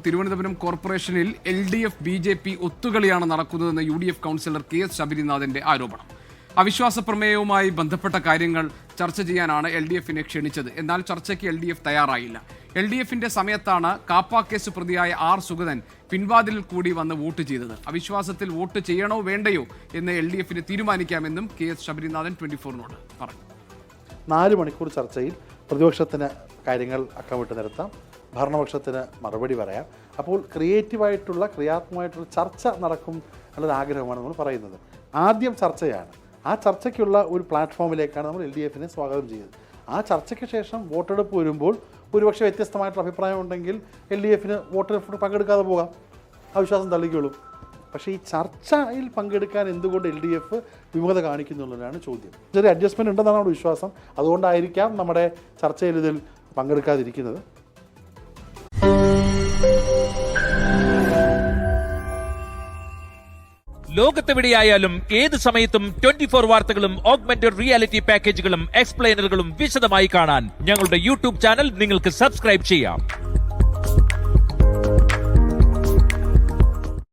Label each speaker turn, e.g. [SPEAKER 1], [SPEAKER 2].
[SPEAKER 1] തിരുവനന്തപുരം കോർപ്പറേഷനിൽ LDF BJP ഒത്തുകളിയാണ് നടക്കുന്നതെന്ന് UDF councillor KS ശബരിനാഥന്റെ ആരോപണം. അവിശ്വാസ പ്രമേയവുമായി ബന്ധപ്പെട്ട കാര്യങ്ങൾ ചർച്ച ചെയ്യാനാണ് LDFനെ ക്ഷണിച്ചത്. എന്നാൽ ചർച്ചയ്ക്ക് LDF തയ്യാറായില്ല. LDFന്റെ സമയത്താണ് കാപ്പ കേസ് പ്രതിയായ R സുഗതൻ പിൻവാതിലിൽ കൂടി വന്ന് വോട്ട് ചെയ്തത്. അവിശ്വാസത്തിൽ വോട്ട് ചെയ്യണോ വേണ്ടയോ എന്ന് LDFന് തീരുമാനിക്കാമെന്നും KS ശബരിനാഥൻ 24നോട് പറഞ്ഞു.
[SPEAKER 2] 4 മണിക്കൂർ ചർച്ചയിൽ പ്രതിപക്ഷത്തിന് കാര്യങ്ങൾ അക്കമിട്ട് നിരത്താം, ഭരണപക്ഷത്തിന് മറുപടി പറയാം. അപ്പോൾ ക്രിയാത്മകമായിട്ടുള്ള ചർച്ച നടക്കും എന്നത് ആഗ്രഹമാണ് നമ്മൾ പറയുന്നത്. ആദ്യം ചർച്ചയാണ്. ആ ചർച്ചയ്ക്കുള്ള ഒരു പ്ലാറ്റ്ഫോമിലേക്കാണ് നമ്മൾ LDFനെ സ്വാഗതം ചെയ്തത്. ആ ചർച്ചയ്ക്ക് ശേഷം വോട്ടെടുപ്പ് വരുമ്പോൾ ഒരുപക്ഷെ വ്യത്യസ്തമായിട്ടുള്ള അഭിപ്രായം ഉണ്ടെങ്കിൽ LDFന് വോട്ടെടുപ്പ് പങ്കെടുക്കാതെ പോകാം, അവിശ്വാസം തള്ളിക്കോളും. പക്ഷേ ഈ ചർച്ചയിൽ പങ്കെടുക്കാൻ എന്തുകൊണ്ട് LDF വിമുഖത കാണിക്കുന്നുള്ളതാണ് ചോദ്യം. ചെറിയ അഡ്ജസ്റ്റ്മെൻറ്റ് ഉണ്ടെന്നാണ് നമ്മുടെ വിശ്വാസം. അതുകൊണ്ടായിരിക്കാം നമ്മുടെ ചർച്ചയിൽ ഇതിൽ പങ്കെടുക്കാതിരിക്കുന്നത്.
[SPEAKER 3] ലോകത്തെവിടെയായാലും ഏത് സമയത്തും 24 വാർത്തകളും ഓഗ്മെന്റഡ് റിയാലിറ്റി പാക്കേജുകളും എക്സ്പ്ലെയിനറുകളും വിശദമായി കാണാൻ ഞങ്ങളുടെ YouTube ചാനൽ നിങ്ങൾക്ക് സബ്സ്ക്രൈബ് ചെയ്യാം.